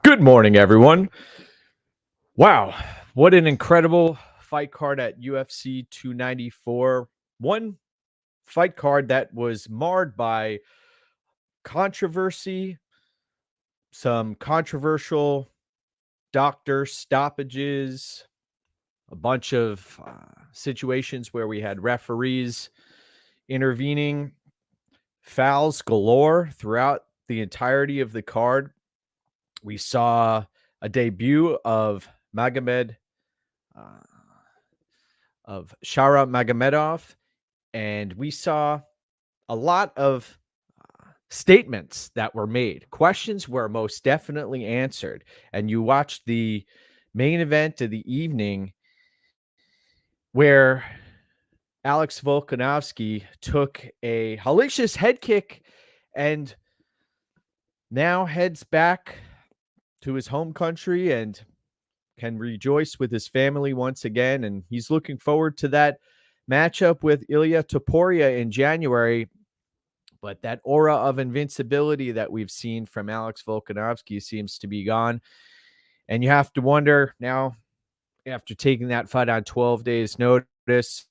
Good morning, everyone. Wow, what an incredible fight card at UFC 294. One fight card that was marred by controversy, some controversial doctor stoppages, a bunch of situations where we had referees intervening, fouls galore throughout the entirety of the card. We saw a debut of Magomed uh, of Shara Magomedov, and we saw a lot of statements that were made. Questions were most definitely answered. And you watched the main event of the evening where Alex Volkanovski took a hellacious head kick and now heads back to his home country and can rejoice with his family once again. And he's looking forward to that matchup with Ilya Topuria in January. But that aura of invincibility that we've seen from Alex Volkanovski seems to be gone. And you have to wonder now, after taking that fight on 12 days' notice,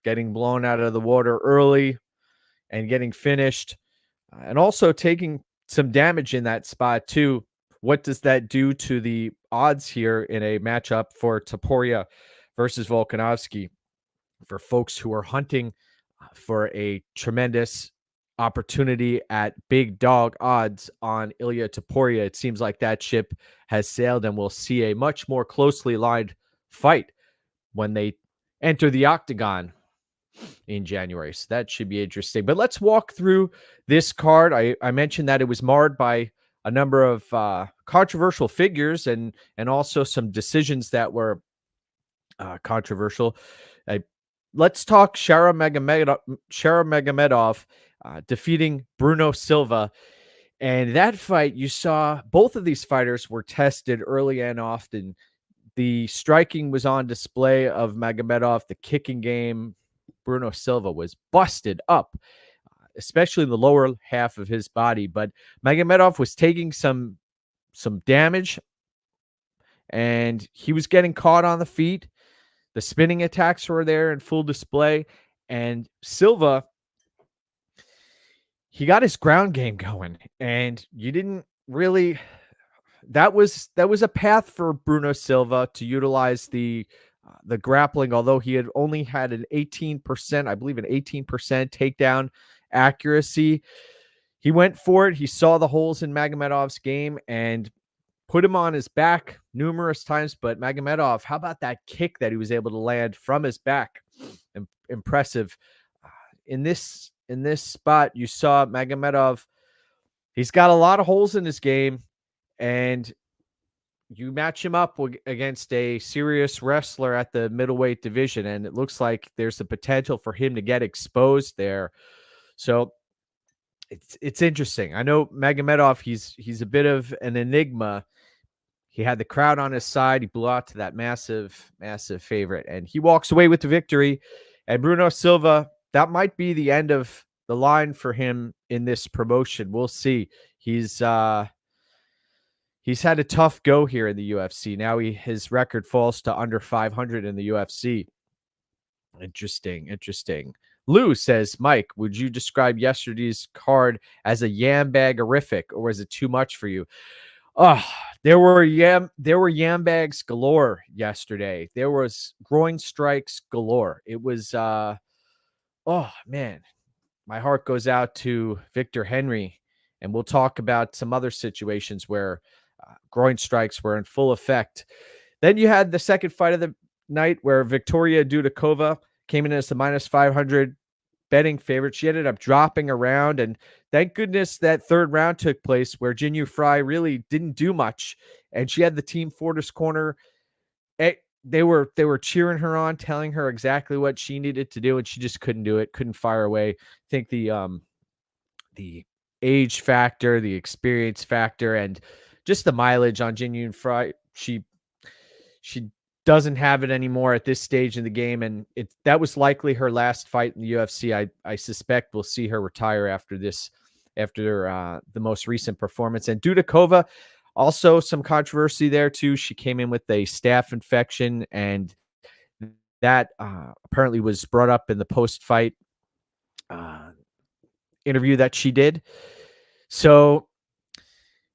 getting blown out of the water early and getting finished, and also taking some damage in that spot too. What does that do to the odds here in a matchup for Topuria versus Volkanovski? For folks who are hunting for a tremendous opportunity at big dog odds on Ilya Topuria, it seems like that ship has sailed, and we'll see a much more closely lined fight when they enter the octagon in January. So that should be interesting. But let's walk through this card. I mentioned that it was marred by a number of controversial figures and also some decisions that were controversial. Let's talk Shara Magomedov defeating Bruno Silva. And that fight, you saw both of these fighters were tested early and often. The striking was on display of Magomedov, the kicking game. Bruno Silva was busted up, especially in the lower half of his body. But Magomedov was taking some damage, and he was getting caught on the feet. The spinning attacks were there in full display. And Silva, he got his ground game going, and you didn't really. That was a path for Bruno Silva to utilize the grappling, although he had only had an 18%, I believe an 18% takedown accuracy. He went for it. He saw the holes in Magomedov's game and put him on his back numerous times. But Magomedov, how about that kick that he was able to land from his back? Impressive. In this spot, you saw Magomedov. He's got a lot of holes in his game, and you match him up against a serious wrestler at the middleweight division, and it looks like there's the potential for him to get exposed there. So it's interesting. I know Magomedov, he's a bit of an enigma. He had the crowd on his side. He blew out to that massive favorite, and he walks away with the victory. And Bruno Silva, that might be the end of the line for him in this promotion. We'll see. He's had a tough go here in the UFC. Now his record falls to under 500 in the UFC. Interesting. Lou says, Mike, would you describe yesterday's card as a yam bag-erific, or was it too much for you? Oh, there were yam bags galore yesterday. There was groin strikes galore. It was oh man, my heart goes out to Victor Henry, and we'll talk about some other situations where groin strikes were in full effect. Then you had the second fight of the night where Victoria Dudakova came in as the minus 500 betting favorite. She ended up dropping around, and thank goodness that third round took place where Jinyu Fry really didn't do much, and she had the Team Fortress corner. They were cheering her on, telling her exactly what she needed to do, and she just couldn't do it, couldn't fire away. I think the age factor, the experience factor, and just the mileage on Jinyu Fry, she doesn't have it anymore at this stage in the game, and that was likely her last fight in the UFC. I suspect we'll see her retire after the most recent performance. And Dudakova, Also, some controversy there too. She came in with a staph infection, and that apparently was brought up in the post-fight uh, interview that she did. So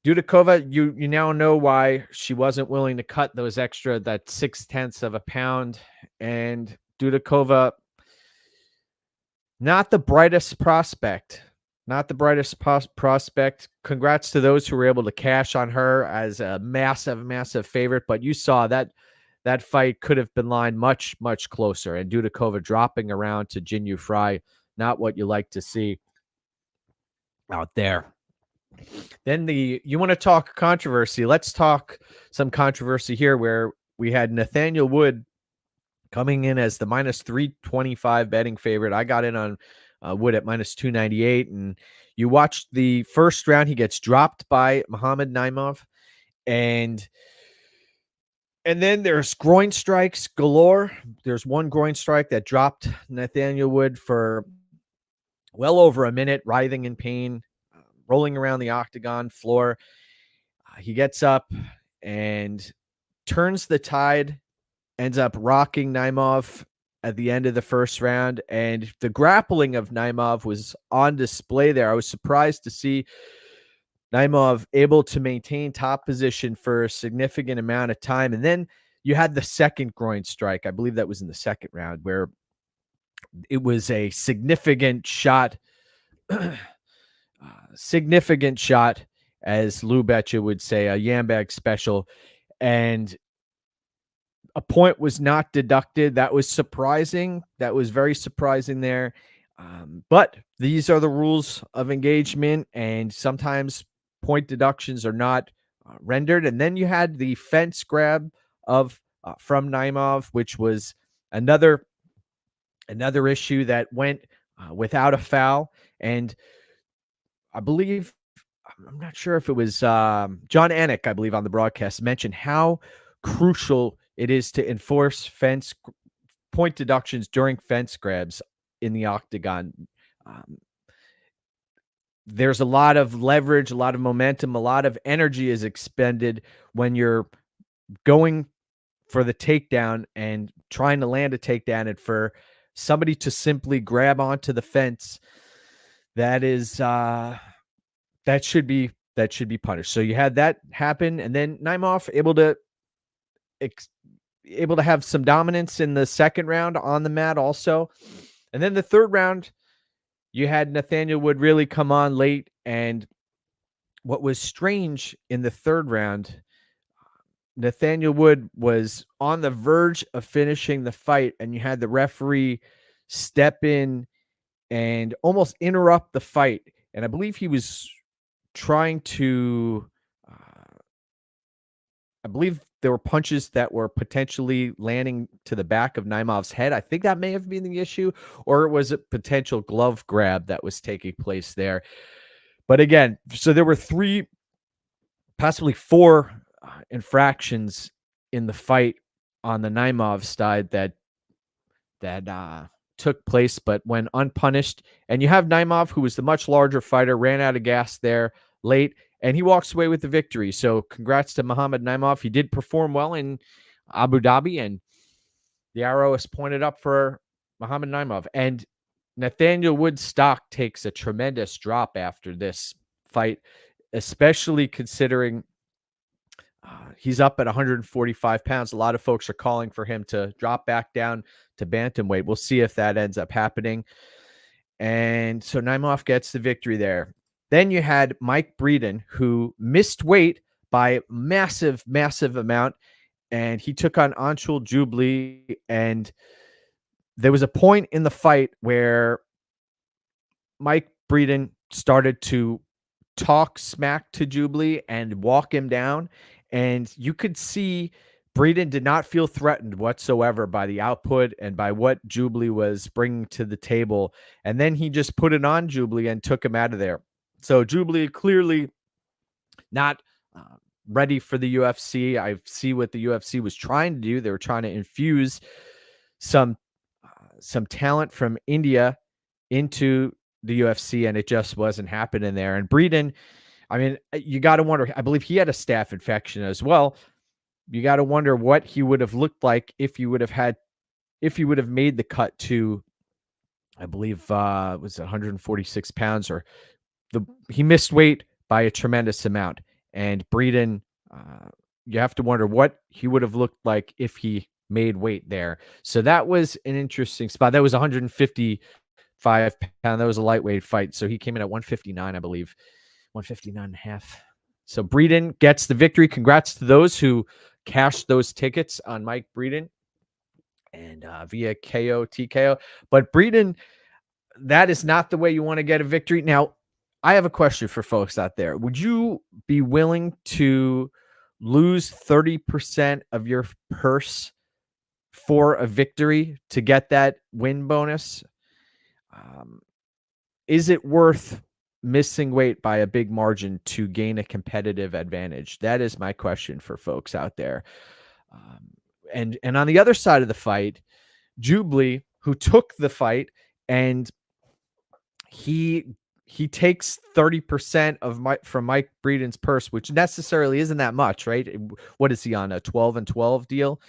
Dudakova, you now know why she wasn't willing to cut that 0.6 of a pound. And Dudakova, not the brightest prospect. Not the brightest prospect. Congrats to those who were able to cash on her as a massive, massive favorite. But you saw that fight could have been lined much, much closer. And Dudakova dropping around to Jin Fry, not what you like to see out there. Then you want to talk controversy. Let's talk some controversy here where we had Nathaniel Wood coming in as the minus 325 betting favorite. I got in on Wood at minus 298. And you watched the first round. He gets dropped by Muhammad Naimov. And then there's groin strikes galore. There's one groin strike that dropped Nathaniel Wood for well over a minute, writhing in pain, rolling around the octagon floor. He gets up and turns the tide, ends up rocking Naimov at the end of the first round. And the grappling of Naimov was on display there. I was surprised to see Naimov able to maintain top position for a significant amount of time. And then you had the second groin strike. I believe that was in the second round, where it was a significant shot, as Lou Betcha would say, a Yambag special. And a point was not deducted. That was surprising. That was very surprising there. But these are the rules of engagement, and sometimes point deductions are not rendered. And then you had the fence grab of from Naimov, which was another issue that went without a foul. And I believe, I'm not sure if it was John Anik, I believe, on the broadcast mentioned how crucial it is to enforce point deductions during fence grabs in the octagon. There's a lot of leverage, a lot of momentum, a lot of energy is expended when you're going for the takedown and trying to land a takedown, and for somebody to simply grab onto the fence, that is that should be punished. So you had that happen, and then Naimov able to have some dominance in the second round on the mat also. And then the third round, you had Nathaniel Wood really come on late. And what was strange in the third round, Nathaniel Wood was on the verge of finishing the fight, and you had the referee step in and almost interrupt the fight. And I believe he was trying to I believe there were punches that were potentially landing to the back of Naimov's head. I think that may have been the issue, or it was a potential glove grab that was taking place there. But again, so there were possibly four infractions in the fight on the Naimov side that took place, but went unpunished. And you have Naimov, who was the much larger fighter, ran out of gas there late, and he walks away with the victory. So congrats to Muhammad Naimov. He did perform well in Abu Dhabi, and the arrow is pointed up for Muhammad Naimov. And Nathaniel Wood's stock takes a tremendous drop after this fight, especially considering he's up at 145 pounds. A lot of folks are calling for him to drop back down to bantamweight. We'll see if that ends up happening. And so Naimov gets the victory there. Then you had Mike Breeden, who missed weight by massive, massive amount, and he took on Anshul Jubli. And there was a point in the fight where Mike Breeden started to talk smack to Jubli and walk him down. And you could see Breeden did not feel threatened whatsoever by the output and by what Jubli was bringing to the table. And then he just put it on Jubli and took him out of there. So Jubli clearly not ready for the UFC. I see what the UFC was trying to do. They were trying to infuse some talent from India into the UFC, and it just wasn't happening there. And Breeden, I mean, you got to wonder. I believe he had a staph infection as well. You got to wonder what he would have looked like if he would have made the cut to, I believe, was it 146 pounds, or he missed weight by a tremendous amount. And Breeden, uh, you have to wonder what he would have looked like if he made weight there. So that was an interesting spot. That was 155 pound. That was a lightweight fight. So he came in at 159, I believe, 159 and a half. So Breeden gets the victory. Congrats to those who cashed those tickets on Mike Breeden and via KO, TKO. But Breeden, that is not the way you want to get a victory. Now, I have a question for folks out there. Would you be willing to lose 30% of your purse for a victory to get that win bonus? Is it worth missing weight by a big margin to gain a competitive advantage? That is my question for folks out there. And on the other side of the fight, Jubilee, who took the fight, and he takes 30% from Mike Breeden's purse, which necessarily isn't that much, right? What is he on, a 12-12 deal?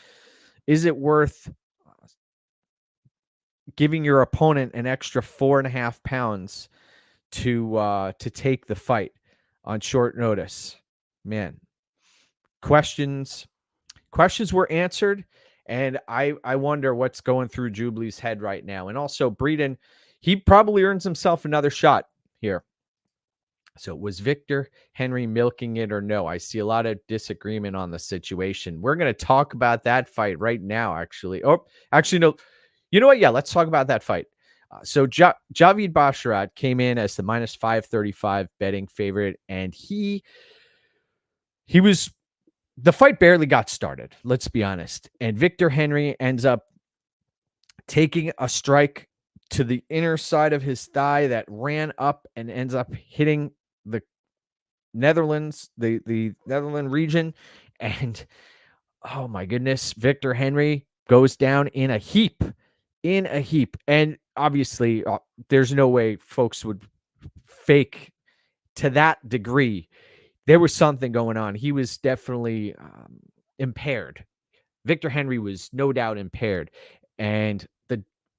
Is it worth giving your opponent an extra 4.5 pounds to take the fight on short notice? Man, questions were answered, and I wonder what's going through Jubilee's head right now. And also Breeden, he probably earns himself another shot here. So was Victor Henry milking it or no? I see a lot of disagreement on the situation. We're going to talk about that fight right now, actually. Oh, actually, no. You know what? Yeah, let's talk about that fight. So Javid Basharat came in as the minus 535 betting favorite, and he was, the fight barely got started, let's be honest. And Victor Henry ends up taking a strike to the inner side of his thigh that ran up and ends up hitting the Netherlands, the Netherlands region. And oh my goodness, Victor Henry goes down in a heap. And obviously, there's no way folks would fake to that degree. There was something going on. He was definitely impaired. Victor Henry was no doubt impaired. And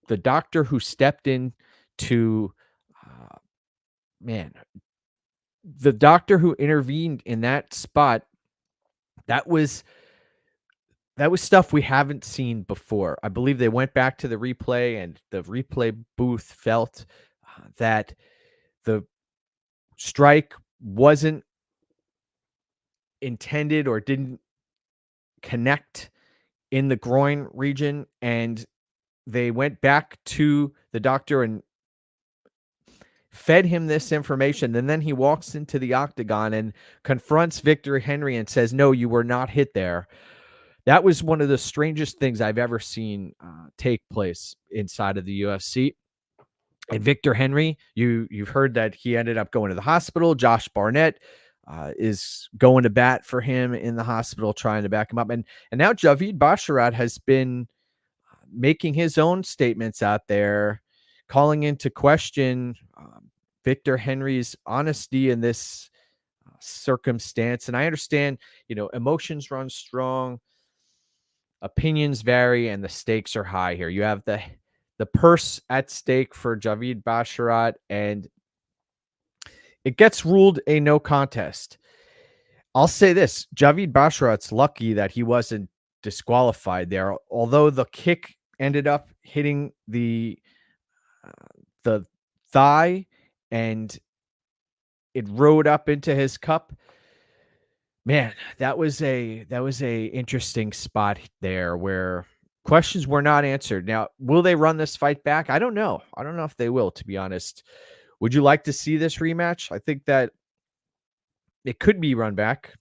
the doctor who stepped in to, the doctor who intervened in that spot, that was stuff we haven't seen before. I believe they went back to the replay, and the replay booth felt that the strike wasn't intended or didn't connect in the groin region, and they went back to the doctor and fed him this information. And then he walks into the octagon and confronts Victor Henry and says, "No, you were not hit there." That was one of the strangest things I've ever seen take place inside of the UFC. And Victor Henry, you've heard that he ended up going to the hospital. Josh Barnett is going to bat for him in the hospital, trying to back him up. And now Javid Basharat has been making his own statements out there, calling into question Victor Henry's honesty in this circumstance. And I understand, emotions run strong, opinions vary, and the stakes are high here. You have the purse at stake for Javid Basharat, and it gets ruled a no contest. I'll say this: Javid Basharat's lucky that he wasn't disqualified there, although the kick ended up hitting the thigh and it rode up into his cup. Man, that was a interesting spot there where questions were not answered. Now, will they run this fight back? I don't know. I don't know if they will, to be honest. Would you like to see this rematch? I think that it could be run back.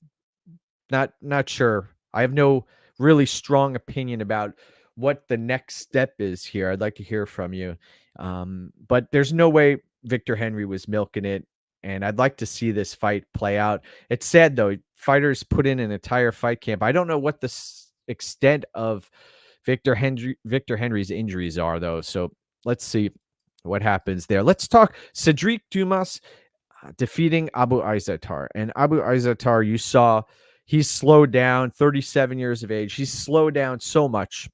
Not sure. I have no really strong opinion about what the next step is here. I'd like to hear from you. But there's no way Victor Henry was milking it, and I'd like to see this fight play out. It's sad, though. Fighters put in an entire fight camp. I don't know what the extent of Victor Henry's injuries are, though. So let's see what happens there. Let's talk Cedric Dumas. defeating Abu Izatar. And Abu Izatar, you saw, he's slowed down, 37 years of age. He's slowed down so much.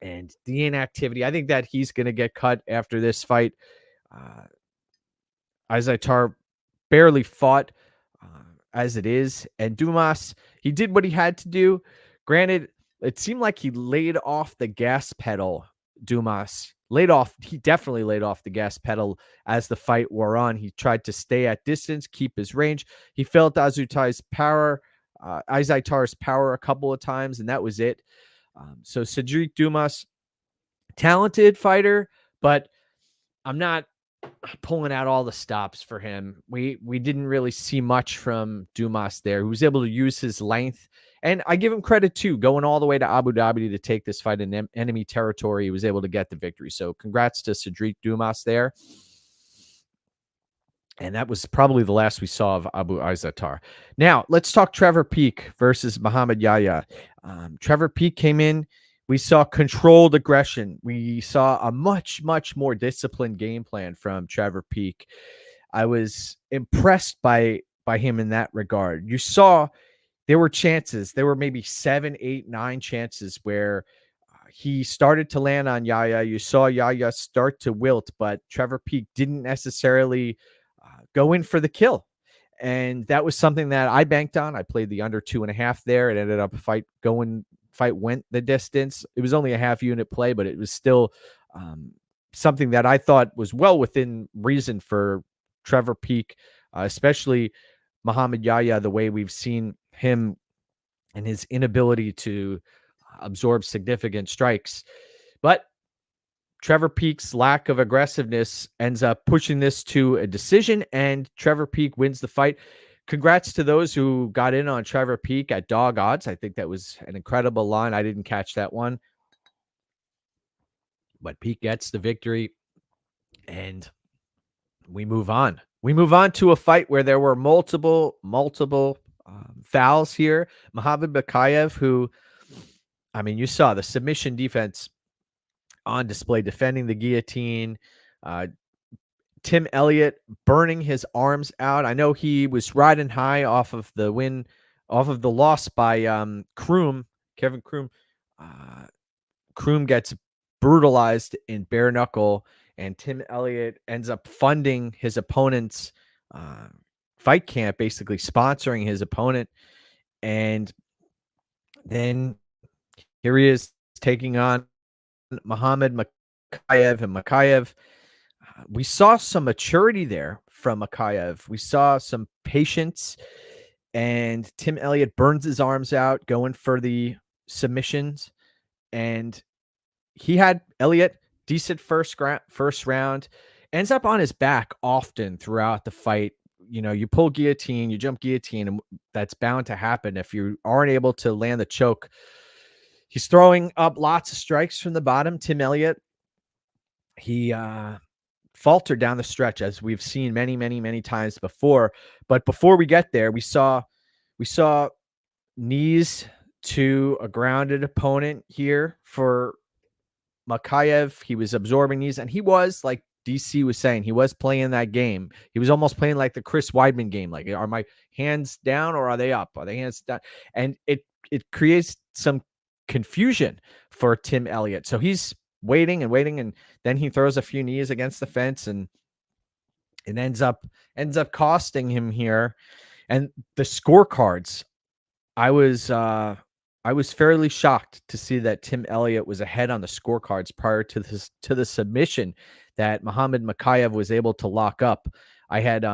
And the inactivity, I think that he's going to get cut after this fight. Uh, Izatar barely fought as it is. And Dumas, he did what he had to do. Granted, it seemed like he laid off the gas pedal. Dumas he definitely laid off the gas pedal as the fight wore on. He tried to stay at distance, keep his range. He felt Izatar's power a couple of times, and that was it. So Cedric Dumas, talented fighter, but I'm not pulling out all the stops for him. We didn't really see much from Dumas there, who was able to use his length. And I give him credit too, going all the way to Abu Dhabi to take this fight in enemy territory. He was able to get the victory. So congrats to Cedric Dumas there. And that was probably the last we saw of Abu Izatar. Now, let's talk Trevor Peek versus Muhammad Yahya. Trevor Peek came in. We saw controlled aggression. We saw a much, much more disciplined game plan from Trevor Peek. I was impressed by him in that regard. You saw there were chances. There were maybe 7, 8, 9 chances where he started to land on Yahya. You saw Yahya start to wilt, but Trevor Peek didn't necessarily go in for the kill. And that was something that I banked on. I played the under 2.5 there. It ended up fight went the distance. It was only a half unit play, but it was still something that I thought was well within reason for Trevor Peek, especially Muhammad Yahya, the way we've seen him and his inability to absorb significant strikes. But Trevor Peek's lack of aggressiveness ends up pushing this to a decision, and Trevor Peek wins the fight. Congrats to those who got in on Trevor Peek at dog odds. I think that was an incredible line. I didn't catch that one. But Peek gets the victory, and we move on. We move on to a fight where there were multiple fouls here. Muhammad Bakayev, who, I mean, you saw the submission defense on display, defending the guillotine. Tim Elliott burning his arms out. I know he was riding high off of the loss by Kevin Kroom. Kroom gets brutalized in bare knuckle, and Tim Elliott ends up funding his opponent's fight camp, basically sponsoring his opponent. And then here he is taking on Muhammad Makayev. And Makayev, we saw some maturity there from Makayev. We saw some patience, and Tim Elliott burns his arms out going for the submissions. And he had Elliott decent first round, ends up on his back often throughout the fight. You know, you pull guillotine, you jump guillotine, and that's bound to happen if you aren't able to land the choke. He's throwing up lots of strikes from the bottom. Tim Elliott, he faltered down the stretch, as we've seen many, many, many times before. But before we get there, we saw knees to a grounded opponent here for Makayev. He was absorbing knees, and he was, like DC was saying, he was playing that game. He was almost playing like the Chris Weidman game. Like, are my hands down or are they up? Are they hands down? And it creates some confusion for Tim Elliott. So he's waiting, and then he throws a few knees against the fence, and it ends up costing him here. And the scorecards, I was fairly shocked to see that Tim Elliott was ahead on the scorecards prior to the submission that Muhammad Makayev was able to lock up. I had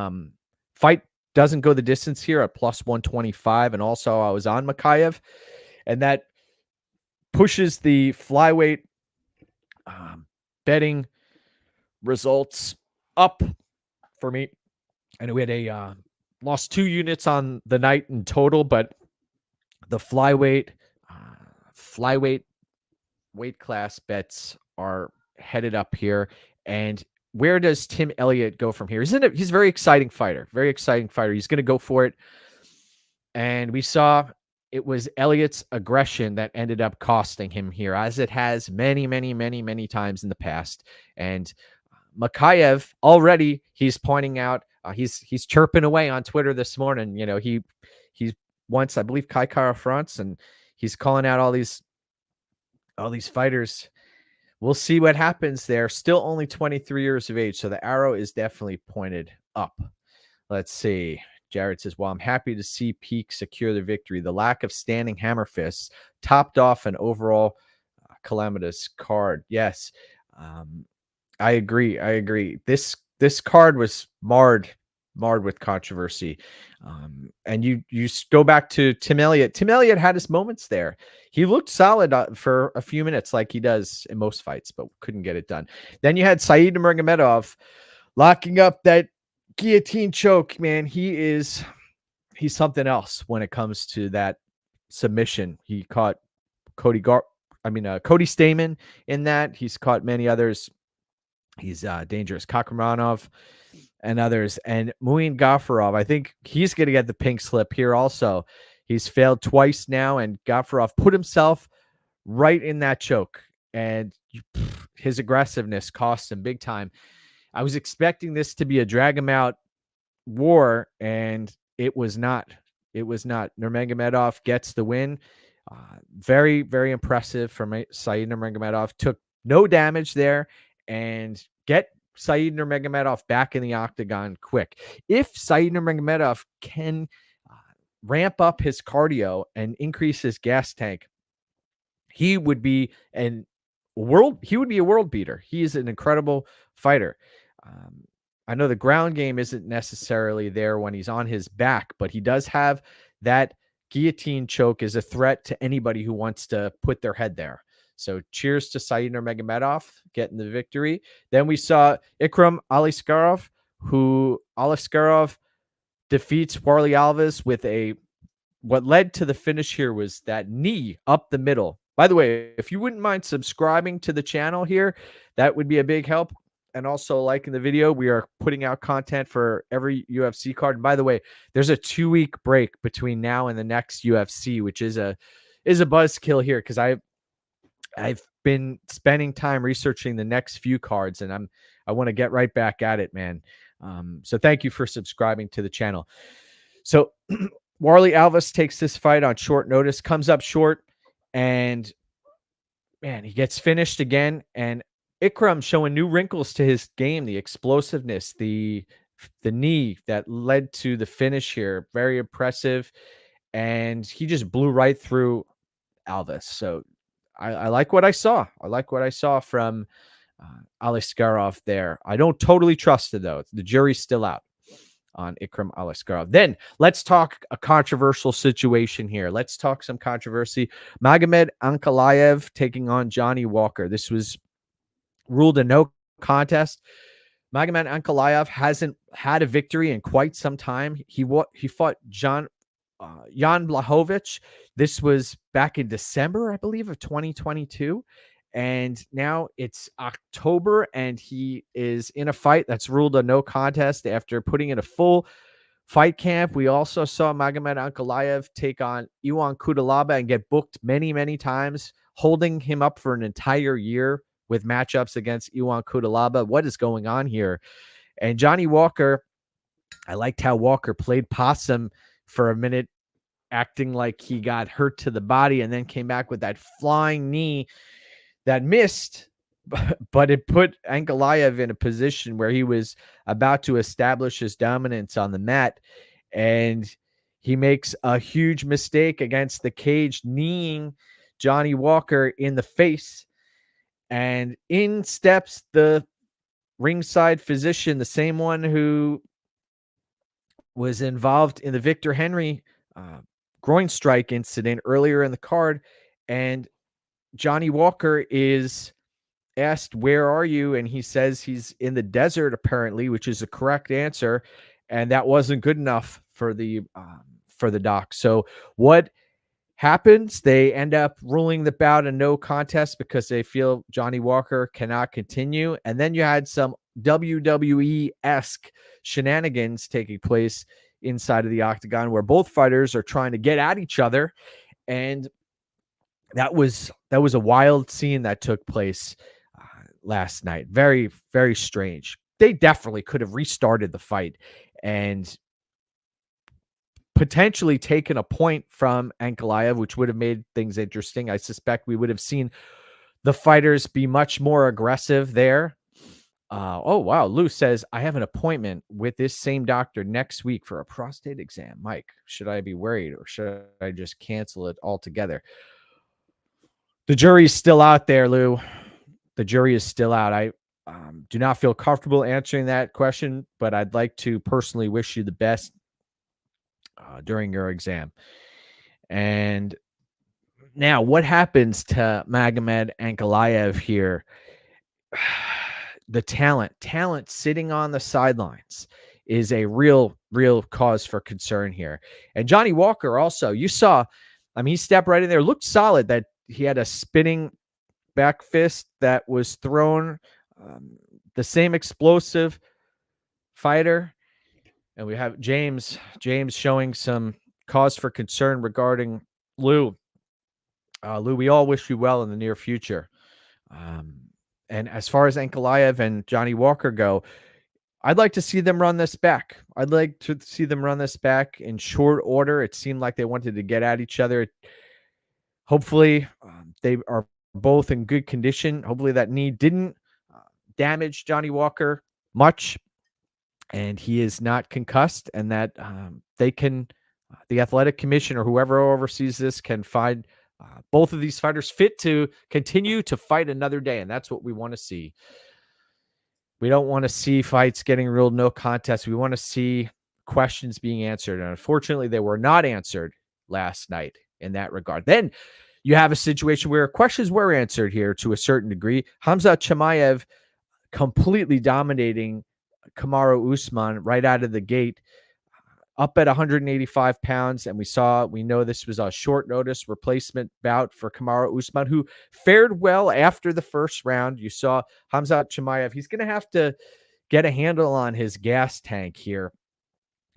fight doesn't go the distance here at plus 125, and also I was on Makayev, and that pushes the flyweight betting results up for me. And we had lost 2 units on the night in total, but the flyweight weight class bets are headed up here. And where does Tim Elliott go from here? He's a very exciting fighter. He's going to go for it. And we saw it was Elliott's aggression that ended up costing him here, as it has many, many, many, many times in the past. And Makayev, already he's pointing out He's chirping away on Twitter this morning. He wants, I believe, Kai Kara fronts, and he's calling out all these fighters. We'll see what happens there. Still only 23 years of age, so the arrow is definitely pointed up. Let's see. Jared says, "Well, I'm happy to see Peak secure the victory. The lack of standing hammer fists topped off an overall calamitous card." Yes, I agree. This card was marred with controversy. And you go back to Tim Elliott. Tim Elliott had his moments there. He looked solid for a few minutes, like he does in most fights, but couldn't get it done. Then you had Said Nurmagomedov locking up that guillotine choke. Man, he's something else when it comes to that submission. He caught Cody Stamen in that. He's caught many others. He's dangerous. Kakhramonov and others. And Muin Gafurov, I think he's going to get the pink slip here also. He's failed twice now, and Gafurov put himself right in that choke. And his aggressiveness cost him big time. I was expecting this to be a drag him out war, and it was not. It was not. Nurmagomedov gets the win. Very, very impressive from Said Nurmagomedov. Took no damage there, and get Said Nurmagomedov back in the octagon quick. If Said Nurmagomedov can ramp up his cardio and increase his gas tank, he would be a world beater. He is an incredible fighter. I know the ground game isn't necessarily there when he's on his back, but he does have that guillotine choke as a threat to anybody who wants to put their head there. So cheers to Said Nurmagomedov getting the victory. Then we saw Ikram Aliskerov, who defeats Warlley Alves with what led to the finish here was that knee up the middle. By the way, if you wouldn't mind subscribing to the channel here, that would be a big help. And also liking the video. We are putting out content for every UFC card. And by the way, there's a 2-week break between now and the next UFC, which is a buzzkill here, because I've been spending time researching the next few cards, and I want to get right back at it, man. So thank you for subscribing to the channel. So Warlley Alves takes this fight on short notice, comes up short, and man, he gets finished again. And Ikram showing new wrinkles to his game, the explosiveness, the knee that led to the finish here. Very impressive. And he just blew right through Alves. So I like what I saw. I like what I saw from Aliskerov there. I don't totally trust it, though. The jury's still out on Ikram Aliskerov. Then let's talk a controversial situation here. Let's talk some controversy. Magomed Ankalaev taking on Johnny Walker. This was ruled a no contest. Magomed Ankalaev hasn't had a victory in quite some time. He fought Jan Blachowicz. This was back in December, I believe, of 2022. And now it's October, and he is in a fight that's ruled a no contest after putting in a full fight camp. We also saw Magomed Ankalaev take on Iwan Kudalaba and get booked many, many times, holding him up for an entire year with matchups against Iwan Kudalaba. What is going on here? And Johnny Walker, I liked how Walker played possum for a minute, acting like he got hurt to the body, and then came back with that flying knee that missed, but it put Ankalaev in a position where he was about to establish his dominance on the mat, and he makes a huge mistake against the cage, kneeing Johnny Walker in the face. And in steps the ringside physician, the same one who was involved in the Victor Henry groin strike incident earlier in the card. And Johnny Walker is asked, "Where are you?" And he says he's in the desert, apparently, which is a correct answer. And that wasn't good enough for the doc. So what happens? They end up ruling the bout a no contest because they feel Johnny Walker cannot continue. And then you had some WWE-esque shenanigans taking place inside of the octagon, where both fighters are trying to get at each other. And that was a wild scene that took place last night. Very, very strange. They definitely could have restarted the fight and potentially taken a point from Ankalaev, which would have made things interesting. I suspect we would have seen the fighters be much more aggressive there. Oh, wow. Lou says, I have an appointment with this same doctor next week for a prostate exam. Mike, should I be worried or should I just cancel it altogether? The jury's still out there, Lou. The jury is still out. I do not feel comfortable answering that question, but I'd like to personally wish you the best during your exam. And now, what happens to Magomed Ankalaev here? The talent sitting on the sidelines is a real cause for concern here. And Johnny Walker also, you saw, he stepped right in there, looked solid, that he had a spinning back fist that was thrown, the same explosive fighter. And we have James showing some cause for concern regarding Lou. Lou, we all wish you well in the near future. And as far as Ankalaev and Johnny Walker go, I'd like to see them run this back. I'd like to see them run this back in short order. It seemed like they wanted to get at each other. Hopefully, they are both in good condition. Hopefully, that knee didn't damage Johnny Walker much, and he is not concussed, and that they can, the athletic commission or whoever oversees this, can find both of these fighters fit to continue to fight another day, and that's what we want to see. We don't want to see fights getting ruled no contest. We want to see questions being answered, and unfortunately, they were not answered last night in that regard. Then you have a situation where questions were answered here to a certain degree. Khamzat Chimaev completely dominating Kamaru Usman right out of the gate, up at 185 pounds. And we know this was a short notice replacement bout for Kamaru Usman, who fared well after the first round. You saw Khamzat Chimaev. He's going to have to get a handle on his gas tank here,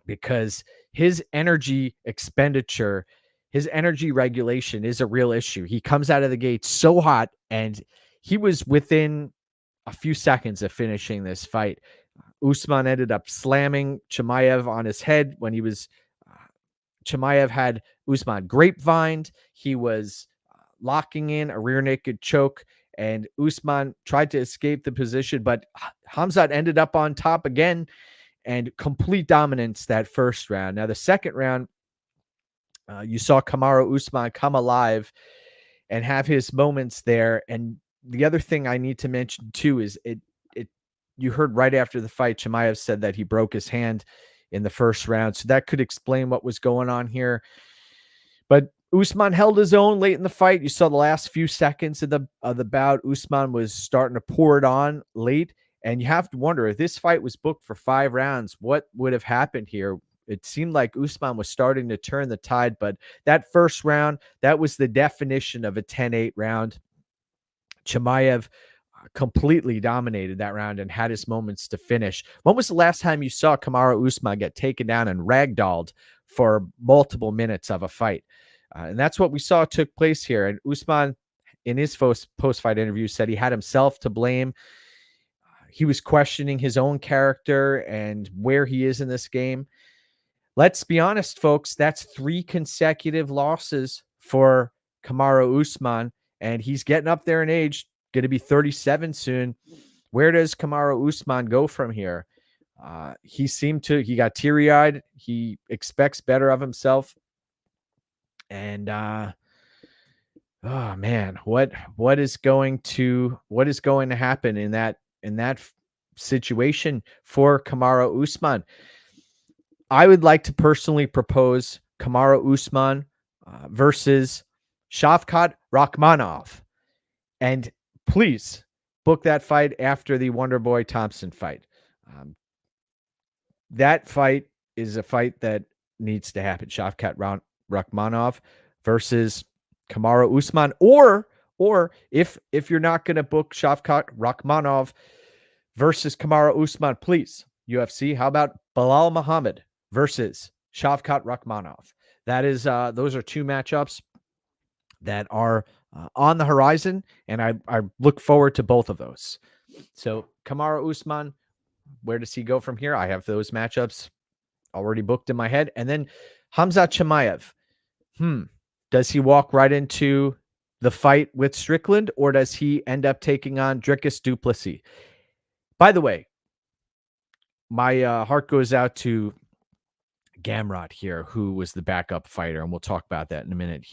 because his energy expenditure, his energy regulation is a real issue. He comes out of the gate so hot, and he was within a few seconds of finishing this fight. Usman ended up slamming Chimaev on his head when he was, Chimaev had Usman grapevined. He was locking in a rear naked choke, and Usman tried to escape the position, but Khamzat ended up on top again, and complete dominance that first round. Now, the second round, you saw Kamaru Usman come alive and have his moments there. And the other thing I need to mention too is you heard right after the fight, Chimaev said that he broke his hand in the first round. So that could explain what was going on here. But Usman held his own late in the fight. You saw the last few seconds of the bout. Usman was starting to pour it on late. And you have to wonder, if this fight was booked for 5 rounds, what would have happened here? It seemed like Usman was starting to turn the tide, but that first round, that was the definition of a 10-8 round. Chimaev completely dominated that round and had his moments to finish. When was the last time you saw Kamaru Usman get taken down and ragdolled for multiple minutes of a fight? And that's what we saw took place here. And Usman, in his post-fight interview, said he had himself to blame. He was questioning his own character and where he is in this game. Let's be honest, folks, that's 3 consecutive losses for Kamaru Usman, and he's getting up there in age, going to be 37 soon. Where does Kamaru Usman go from here? He got teary-eyed. He expects better of himself. And oh man, what is going to happen in that situation for Kamaru Usman? I would like to personally propose Kamaru Usman versus Shavkat Rakhmonov. And please book that fight after the Wonderboy Thompson fight. That fight is a fight that needs to happen. Shavkat Rakhmonov versus Kamaru Usman. Or if you're not going to book Shavkat Rakhmonov versus Kamaru Usman, please, UFC, how about Bilal Muhammad versus Shavkat Rakhmonov? That is, those are 2 matchups that are on the horizon, and I look forward to both of those. So Kamaru Usman, where does he go from here? I have those matchups already booked in my head. And then Khamzat Chimaev. Does he walk right into the fight with Strickland, or does he end up taking on Dricus du Plessis? By the way, my heart goes out to Gamrot here, who was the backup fighter, and we'll talk about that in a minute.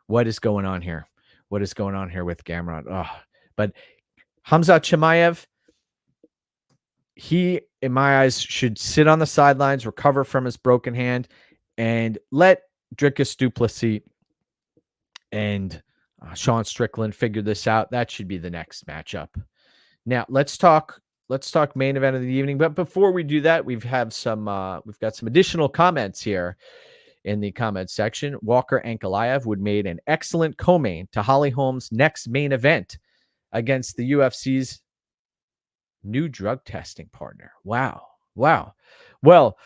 What is going on here? What is going on here with Gamrot? But Khamzat Chimaev, he, in my eyes, should sit on the sidelines, recover from his broken hand, and let Dricus du Plessis and Sean Strickland figure this out. That should be the next matchup. Now let's talk main event of the evening. But before we do that, we've got some additional comments here in the comments section. Walker Ankalaev would made an excellent co-main to Holly Holm's next main event against the UFC's new drug testing partner. Wow. Well,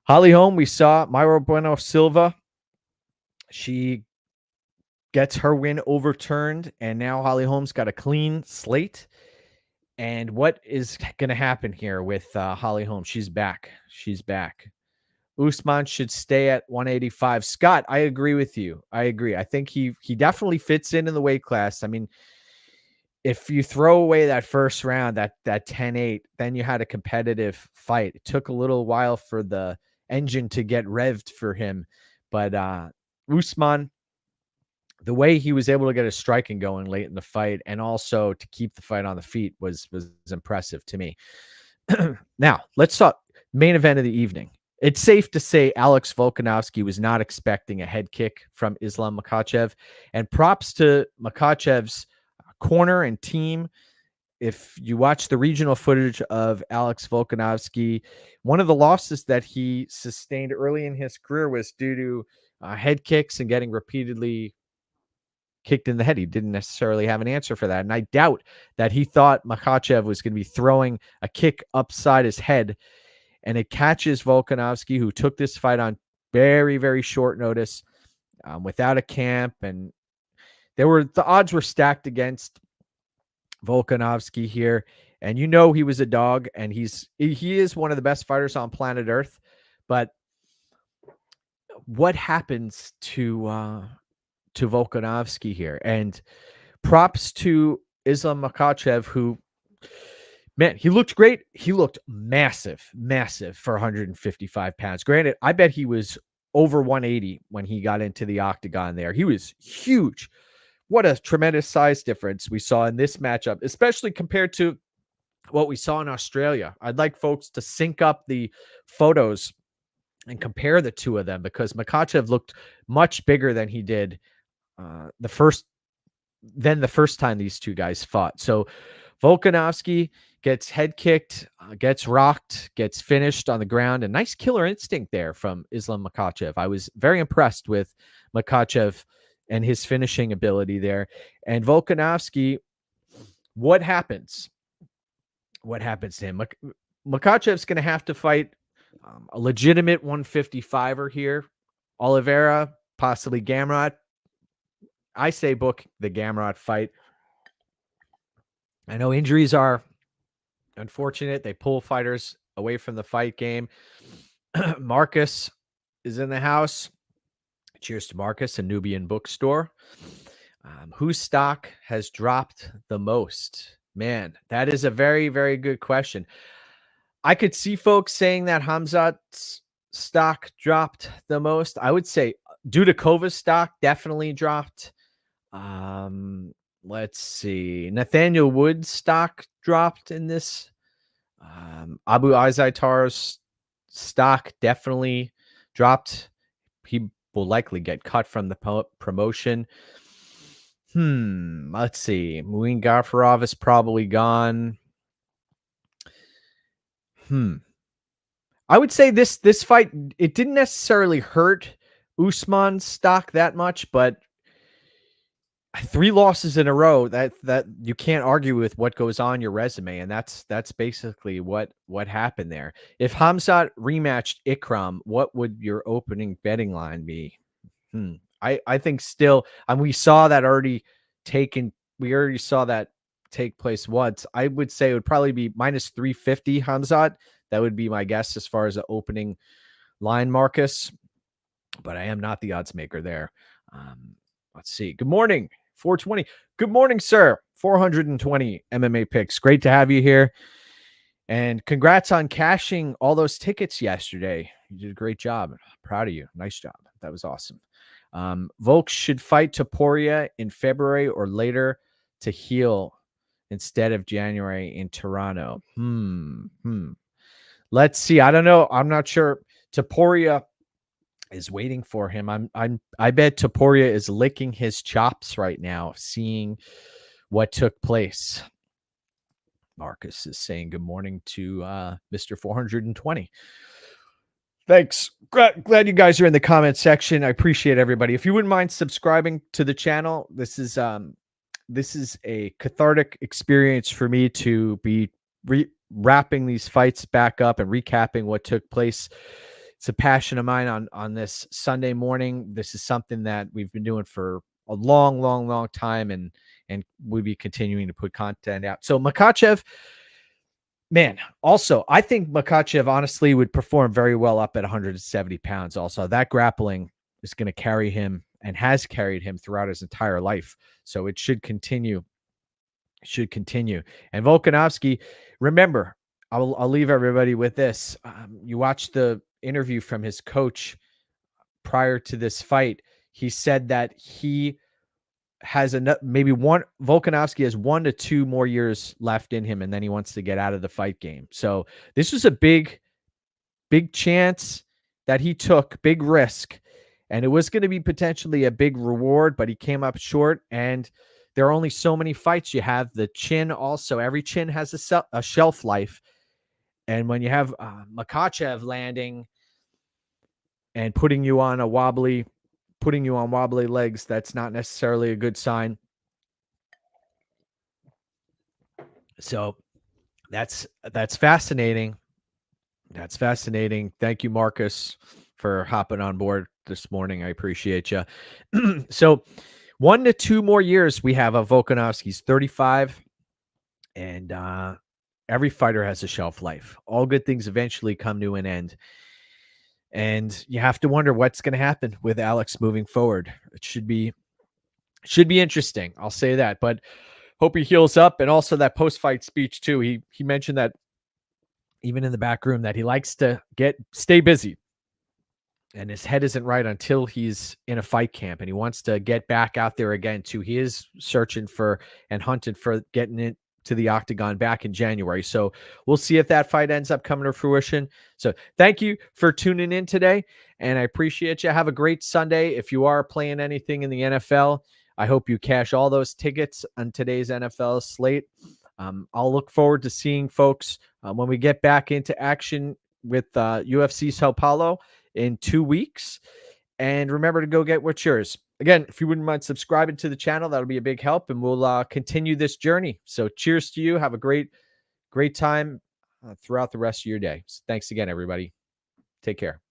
Holly Holm, we saw Mayra Bueno Silva. She gets her win overturned, and now Holly Holm's got a clean slate. And what is going to happen here with Holly Holm? She's back. Usman should stay at 185. Scott, I agree with you. I think he definitely fits in the weight class. I mean, if you throw away that first round, that 10-8, then you had a competitive fight. It took a little while for the engine to get revved for him. But Usman, the way he was able to get his striking going late in the fight and also to keep the fight on the feet was impressive to me. Now, let's talk main event of the evening. It's safe to say Alex Volkanovski was not expecting a head kick from Islam Makhachev, and props to Makhachev's corner and team. If you watch the regional footage of Alex Volkanovski, one of the losses that he sustained early in his career was due to head kicks and getting repeatedly kicked in the head. He didn't necessarily have an answer for that. And I doubt that he thought Makhachev was going to be throwing a kick upside his head. And it catches Volkanovski, who took this fight on very, very short notice, without a camp. And the odds were stacked against Volkanovski here. And he was a dog, and he is one of the best fighters on planet Earth. But what happens to Volkanovski here? And props to Islam Makhachev, who, man, he looked great. He looked massive for 155 pounds. Granted, I bet he was over 180 when he got into the octagon there. He was huge. What a tremendous size difference we saw in this matchup, especially compared to what we saw in Australia. I'd like folks to sync up the photos and compare the two of them, because Makhachev looked much bigger than he did the first time these two guys fought. So Volkanovski gets head kicked, gets rocked, gets finished on the ground. A nice killer instinct there from Islam Makhachev. I was very impressed with Makhachev and his finishing ability there. And Volkanovski, what happens? What happens to him? Makhachev's going to have to fight a legitimate 155er here. Oliveira, possibly Gamrot. I say book the Gamrot fight. I know injuries are unfortunate. They pull fighters away from the fight game. Marcus is in the house. Cheers to Marcus, a Nubian bookstore. Whose stock has dropped the most? Man, that is a very, very good question. I could see folks saying that Khamzat's stock dropped the most. I would say Dudakova's stock definitely dropped. Let's see. Nathaniel Wood's stock dropped in this. Abu Azaitar's stock definitely dropped. He will likely get cut from the promotion. Let's see. Muin Gafarov is probably gone. I would say this fight, it didn't necessarily hurt Usman's stock that much, but 3 losses in a row, that you can't argue with what goes on your resume, and that's basically what happened there. If Khamzat rematched Ikram, what would your opening betting line be? I think still, and we saw that we already saw that take place once. I would say it would probably be -350 Khamzat That would be my guess as far as the opening line, Marcus. But I am not the odds maker there. Let's see. Good morning, 420. Good morning, sir. 420 MMA picks. Great to have you here. And congrats on cashing all those tickets yesterday. You did a great job. Proud of you. Nice job. That was awesome. Volk should fight Topuria in February or later to heal instead of January in Toronto. Let's see. I don't know. I'm not sure. Topuria is waiting for him. I bet Topuria is licking his chops right now, seeing what took place. Marcus is saying good morning to Mr. 420. Thanks. Glad you guys are in the comment section. I appreciate everybody. If you wouldn't mind subscribing to the channel, this is a cathartic experience for me to be wrapping these fights back up and recapping what took place. It's a passion of mine on this Sunday morning. This is something that we've been doing for a long time, and we'll be continuing to put content out. So Makhachev, man, also, I think Makhachev honestly would perform very well up at 170 pounds. Also, that grappling is going to carry him and has carried him throughout his entire life. So it should continue. And Volkanovski, remember, I'll leave everybody with this. You watch the interview from his coach prior to this fight. He said that he has Volkanovski has 1 to 2 more years left in him, and then he wants to get out of the fight game. So this was a big chance that he took, big risk, and it was going to be potentially a big reward, but he came up short. And there are only so many fights you have. The chin also, every chin has a shelf life. And when you have Makhachev landing and putting you on wobbly legs, that's not necessarily a good sign. So that's fascinating. That's fascinating. Thank you, Marcus, for hopping on board this morning. I appreciate you. So 1 to 2 more years we have of Volkanovski's 35, and every fighter has a shelf life. All good things eventually come to an end. And you have to wonder what's going to happen with Alex moving forward. It should be interesting. I'll say that, but hope he heals up. And also that post-fight speech too. He mentioned that even in the back room that he likes to stay busy. And his head isn't right until he's in a fight camp, and he wants to get back out there again too. He is searching for and hunting for getting into the octagon back in January. So we'll see if that fight ends up coming to fruition. So thank you for tuning in today, and I appreciate you. Have a great Sunday. If you are playing anything in the NFL, I hope you cash all those tickets on today's NFL slate. I'll look forward to seeing folks when we get back into action with UFC Sao Paulo in 2 weeks. And remember to go get what's yours. Again, if you wouldn't mind subscribing to the channel, that'll be a big help, and we'll continue this journey. So cheers to you. Have a great time throughout the rest of your day. So thanks again, everybody. Take care.